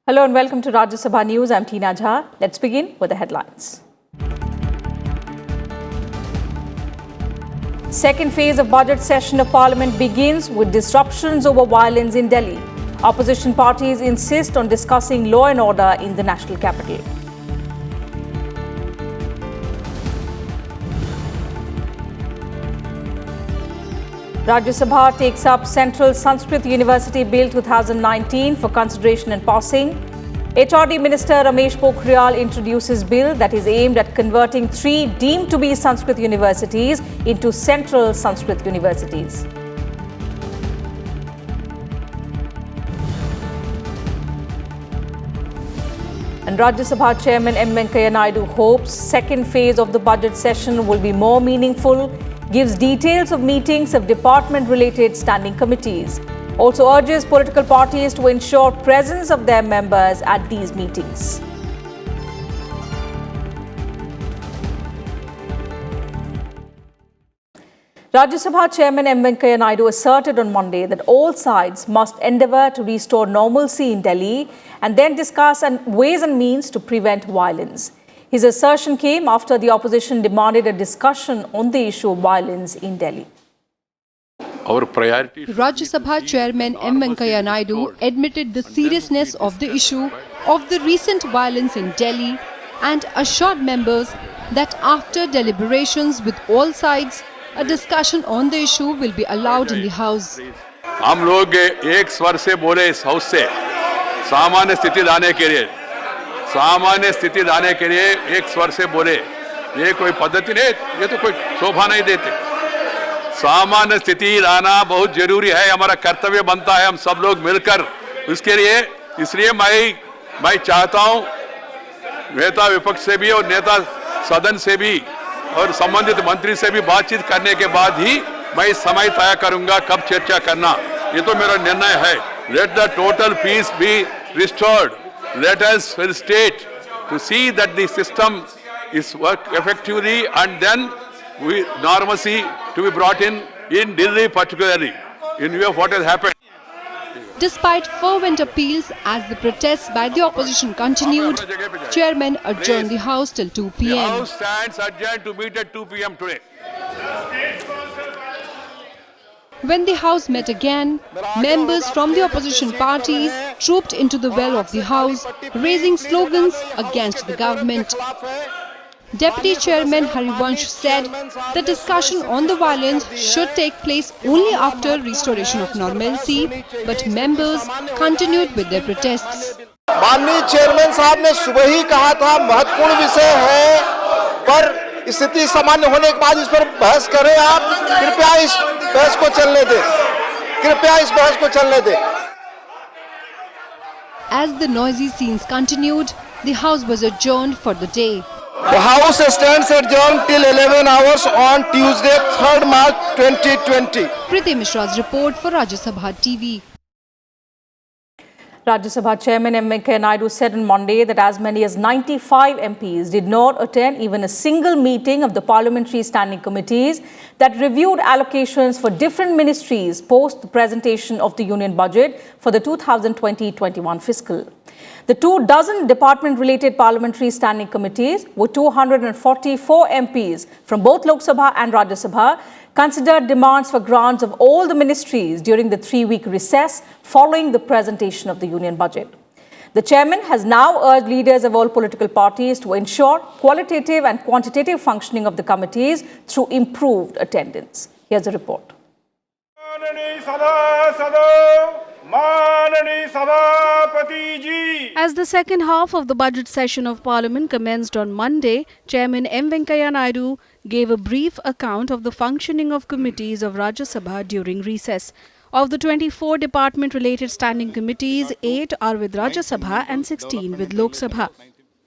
Hello and welcome to Rajya Sabha News. I'm Tina Jha. Let's begin with the headlines. Second phase of budget session of Parliament begins with disruptions over violence in Delhi. Opposition parties insist on discussing law and order in the national capital. Rajya Sabha takes up Central Sanskrit University Bill 2019 for consideration and passing. HRD Minister Ramesh Pokhriyal introduces bill that is aimed at converting 3 deemed to be Sanskrit universities into Central Sanskrit universities. And Rajya Sabha Chairman M. Venkaiah Naidu hopes second phase of the budget session will be more meaningful, gives details of meetings of department-related standing committees. Also urges political parties to ensure presence of their members at these meetings. Rajya Sabha Chairman M. Venkaiah Naidu asserted on Monday that all sides must endeavour to restore normalcy in Delhi and then discuss ways and means to prevent violence. His assertion came after the opposition demanded a discussion on the issue of violence in Delhi. Our priority. Rajya Sabha Chairman M. Venkaiah Naidu admitted the seriousness of the issue of the recent violence in Delhi and assured members that after deliberations with all sides, a discussion on the issue will be allowed in the House. हम लोग एक स्वर से बोले इस house से सामान्य स्थिति लाने के लिए एक स्वर से बोले, ये कोई पद्धति नहीं, ये तो कोई शोभा नहीं देते। सामान्य स्थिति लाना बहुत जरूरी है, हमारा कर्तव्य बनता है, हम सब लोग मिलकर उसके लिए। इसलिए मैं चाहता हूं नेता विपक्ष से भी और नेता सदन से भी और संबंधित मंत्री से भी बातचीत करने के बाद ही मैं समय तय करूंगा कब चर्चा करना। ये तो मेरा निर्णय है। Let the total peace be restored. Let us state to see that the system is work effectively and then normalcy to be brought in Delhi particularly in view of what has happened. Despite fervent appeals as the protests by the opposition continued, Chairman adjourned the House till 2 p.m. The House stands adjourned to meet at 2 p.m. today. When the House met again, members from the opposition parties trooped into the well of the House, raising slogans against the government. Deputy Chairman Harivansh said the discussion on the violence should take place only after restoration of normalcy, but members continued with their protests. माननीय chairman साहब ने सुबह ही कहा था महत्वपूर्ण विषय है, पर स्थिति सामान्य होने के बाद इस पर बहस करें। आप कृपया इस बहस को चलने दें। As the noisy scenes continued, the House was adjourned for the day. The House stands adjourned till 11 hours on Tuesday, 3rd March 2020. Priti Mishra's report for Rajya Sabha TV. Rajya Sabha Chairman M. Venkaiah Naidu said on Monday that as many as 95 MPs did not attend even a single meeting of the parliamentary standing committees that reviewed allocations for different ministries post the presentation of the union budget for the 2020-21 fiscal. The 24 department-related parliamentary standing committees with 244 MPs from both Lok Sabha and Rajya Sabha considered demands for grants of all the ministries during the 3-week recess following the presentation of the union budget. The chairman has now urged leaders of all political parties to ensure qualitative and quantitative functioning of the committees through improved attendance. Here's a report. As the second half of the budget session of Parliament commenced on Monday, Chairman M. Venkaiah Naidu gave a brief account of the functioning of committees of Rajya Sabha during recess. Of the 24 department-related standing committees, 8 are with Rajya Sabha and 16 with Lok Sabha.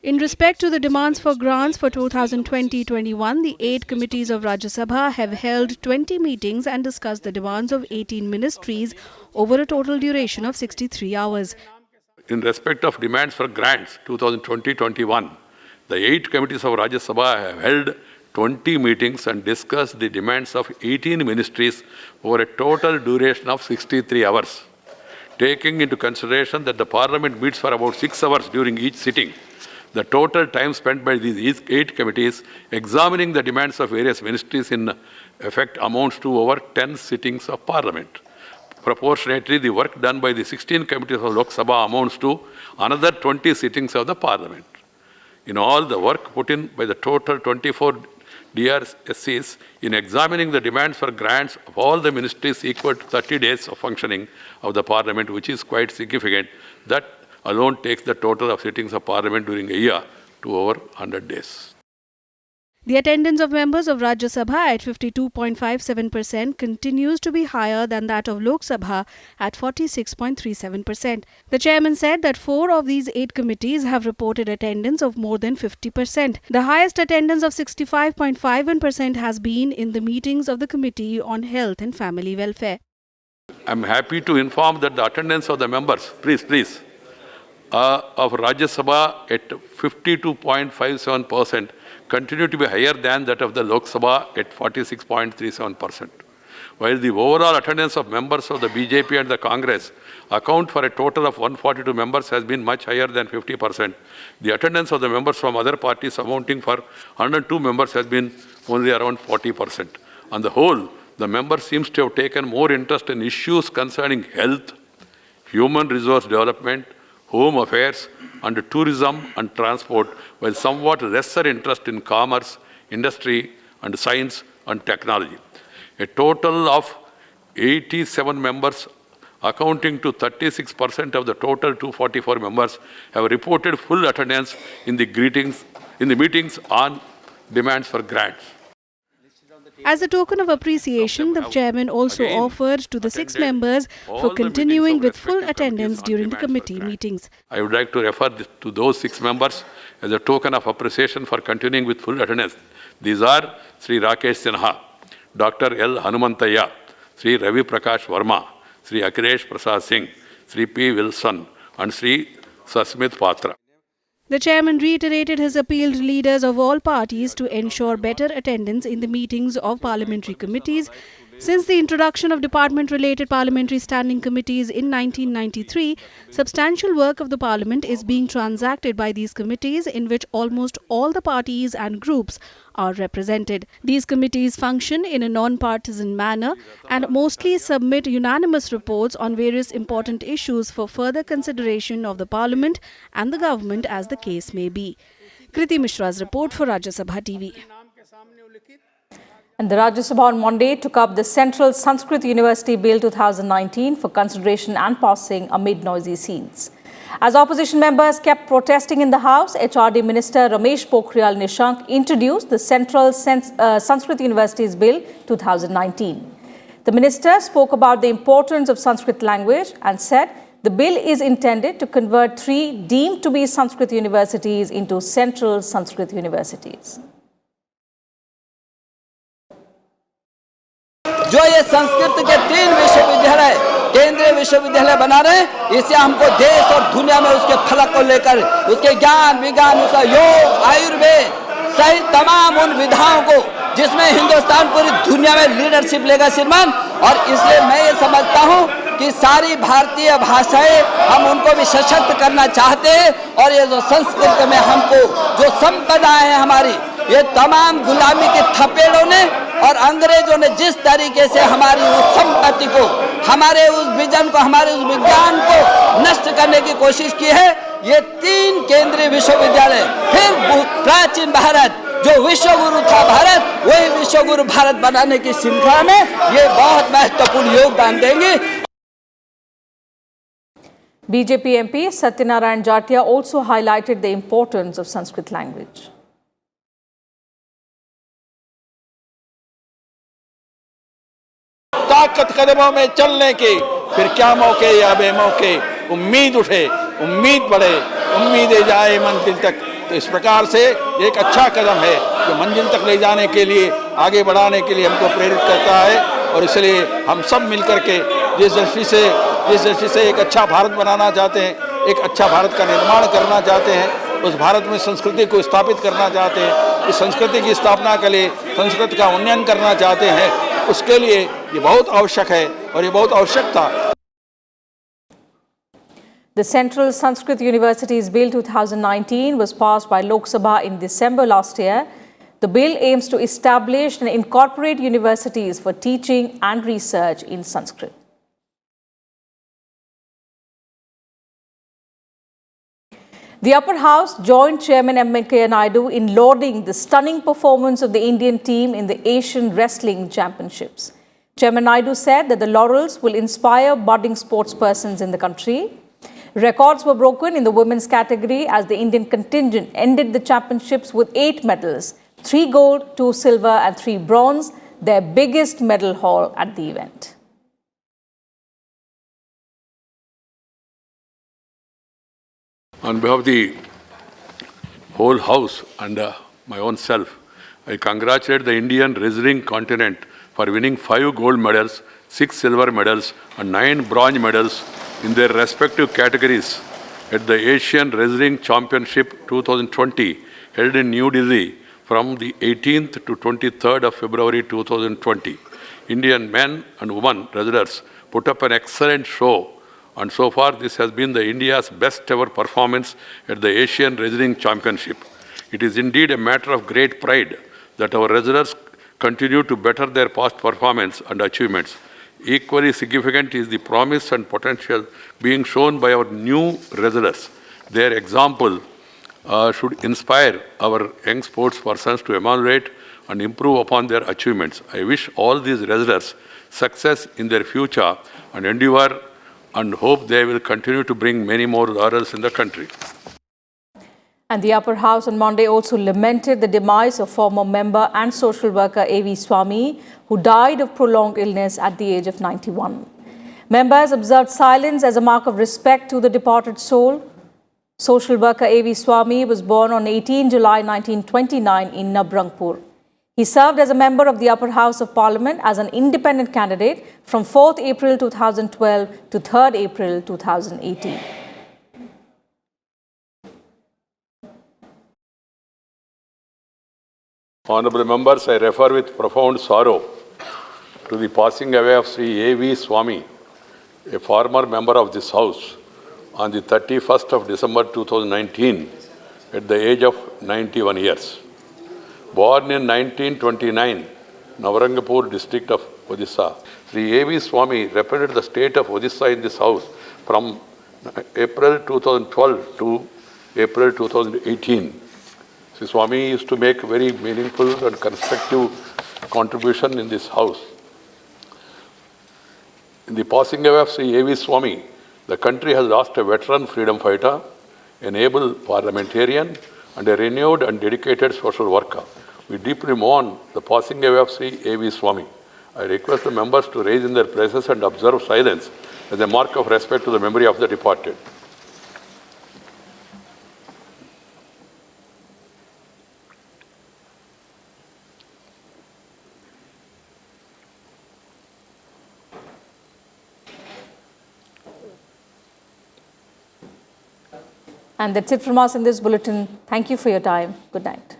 In respect to the demands for grants for 2020-21, the 8 committees of Rajya Sabha have held 20 meetings and discussed the demands of 18 ministries over a total duration of 63 hours. In respect of demands for grants 2020-21, the 8 committees of Rajya Sabha have held 20 meetings and discussed the demands of 18 ministries over a total duration of 63 hours. Taking into consideration that the Parliament meets for about 6 hours during each sitting, the total time spent by these 8 committees examining the demands of various ministries in effect amounts to over 10 sittings of Parliament. Proportionately, the work done by the 16 committees of Lok Sabha amounts to another 20 sittings of the Parliament. In all, the work put in by the total 24 DRSCs in examining the demands for grants of all the ministries equal to 30 days of functioning of the Parliament, which is quite significant. That alone takes the total of sittings of Parliament during a year to over 100 days. The attendance of members of Rajya Sabha at 52.57% continues to be higher than that of Lok Sabha at 46.37%. The chairman said that 4 of these 8 committees have reported attendance of more than 50%. The highest attendance of 65.51% has been in the meetings of the Committee on Health and Family Welfare. I am happy to inform that the attendance of the members, of Rajya Sabha at 52.57% continue to be higher than that of the Lok Sabha at 46.37%. While the overall attendance of members of the BJP and the Congress account for a total of 142 members has been much higher than 50%. The attendance of the members from other parties amounting for 102 members has been only around 40%. On the whole, the members seems to have taken more interest in issues concerning health, human resource development, home affairs, and tourism and transport, while somewhat lesser interest in commerce, industry, and science and technology. A total of 87 members, accounting to 36% of the total 244 members, have reported full attendance in the meetings on demands for grants. As a token of appreciation, the chairman also offered to the 6 members for continuing with full attendance during the committee meetings. I would like to refer to those 6 members as a token of appreciation for continuing with full attendance. These are Sri Rakesh Sinha, Dr. L. Hanumantaya, Sri Ravi Prakash Verma, Sri Akhilesh Prasad Singh, Sri P. Wilson, and Sri Sasmit Patra. The chairman reiterated his appeal to leaders of all parties to ensure better attendance in the meetings of parliamentary committees. Since the introduction of department-related parliamentary standing committees in 1993, substantial work of the parliament is being transacted by these committees, in which almost all the parties and groups are represented. These committees function in a non-partisan manner and mostly submit unanimous reports on various important issues for further consideration of the parliament and the government, as the case may be. Kriti Mishra's report for Rajya Sabha TV. And the Rajya Sabha on Monday took up the Central Sanskrit University Bill 2019 for consideration and passing amid noisy scenes. As opposition members kept protesting in the House, HRD Minister Ramesh Pokhriyal Nishank introduced the Central Sanskrit University's Bill 2019. The minister spoke about the importance of Sanskrit language and said the bill is intended to convert 3 deemed to be Sanskrit universities into Central Sanskrit Universities. जो ये संस्कृत के 3 विश्वविद्यालय केंद्रीय विश्वविद्यालय बना रहे हैं, इससे हमको देश और दुनिया में उसके फलक को लेकर उसके ज्ञान विज्ञान, उसका योग, आयुर्वेद सहित तमाम उन विधाओं को जिसमें हिंदुस्तान पूरी दुनिया में लीडरशिप लेगा श्रीमान। और इसलिए मैं ये समझता हूँ कि सारी भारतीय भाषाएं हम उनको भी सशक्त करना चाहते हैं। और ये जो संस्कृत में हमको जो संपदा है हमारी, ये तमाम गुलामी के थपेड़ों ने और अंग्रेजों ने जिस तरीके से हमारी उस संपत्ति को, हमारे उस विजन को, हमारे उस विज्ञान को नष्ट करने की कोशिश की है, ये 3 केंद्रीय विश्वविद्यालय फिर प्राचीन भारत जो विश्वगुरु था भारत, वही विश्वगुरु भारत बनाने की श्रृंखला में ये बहुत महत्वपूर्ण योगदान देंगे। BJP MP Satyanarayan Jatia also highlighted the importance of Sanskrit language. ताकत कदमों में चलने के फिर क्या मौके या बेमौके, उम्मीद उठे, उम्मीद बढ़े, उम्मीदें जाए मंजिल तक। तो इस प्रकार से एक अच्छा कदम है जो मंजिल तक ले जाने के लिए, आगे बढ़ाने के लिए हमको प्रेरित करता है। और इसलिए हम सब मिलकर के जिस दृष्टि से एक अच्छा भारत बनाना चाहते हैं, एक अच्छा भारत का निर्माण करना चाहते हैं, उस भारत में संस्कृति को स्थापित करना चाहते हैं, इस संस्कृति की स्थापना के लिए संस्कृत का उन्नयन करना चाहते हैं, उसके लिए ये बहुत आवश्यक है और ये बहुत आवश्यक था। The Central Sanskrit University's Bill 2019 was passed by Lok Sabha in December last year. The bill aims to establish and incorporate universities for teaching and research in Sanskrit. The Upper House joined Chairman M. Venkaiah Naidu in lauding the stunning performance of the Indian team in the Asian Wrestling Championships. Chairman Naidu said that the laurels will inspire budding sportspersons in the country. Records were broken in the women's category as the Indian contingent ended the championships with 8 medals, 3 gold, 2 silver and 3 bronze, their biggest medal haul at the event. On behalf of the whole House and my own self, I congratulate the Indian wrestling continent for winning 5 gold medals, 6 silver medals and 9 bronze medals in their respective categories at the Asian Wrestling Championship 2020 held in New Delhi from the 18th to 23rd of February 2020. Indian men and women wrestlers put up an excellent show, and so far this has been the India's best ever performance at the Asian Wrestling Championship. It is indeed a matter of great pride that our wrestlers continue to better their past performance and achievements. Equally significant is the promise and potential being shown by our new wrestlers. Their example should inspire our young sports persons to emulate and improve upon their achievements. I wish all these wrestlers success in their future and endeavor and hope they will continue to bring many more laurels in the country. And the Upper House on Monday also lamented the demise of former member and social worker A.V. Swamy, who died of prolonged illness at the age of 91. Members observed silence as a mark of respect to the departed soul. Social worker A.V. Swamy was born on 18 July 1929 in Nabrangpur. He served as a member of the Upper House of Parliament as an independent candidate from 4th April 2012 to 3rd April 2018. Honorable members, I refer with profound sorrow to the passing away of Sri A.V. Swamy, a former member of this House, on the 31st of December 2019 at the age of 91 years. Born in 1929, Navrangpur district of Odisha, Sri A.V. Swamy represented the state of Odisha in this House from April 2012 to April 2018. Sri Swamy used to make very meaningful and constructive contribution in this House. In the passing away of Sri A.V. Swamy, the country has lost a veteran freedom fighter, an able parliamentarian, and a renewed and dedicated social worker. We deeply mourn the passing away of Sri A.V. Swamy. I request the members to raise in their places and observe silence as a mark of respect to the memory of the departed. And that's it from us in this bulletin. Thank you for your time. Good night.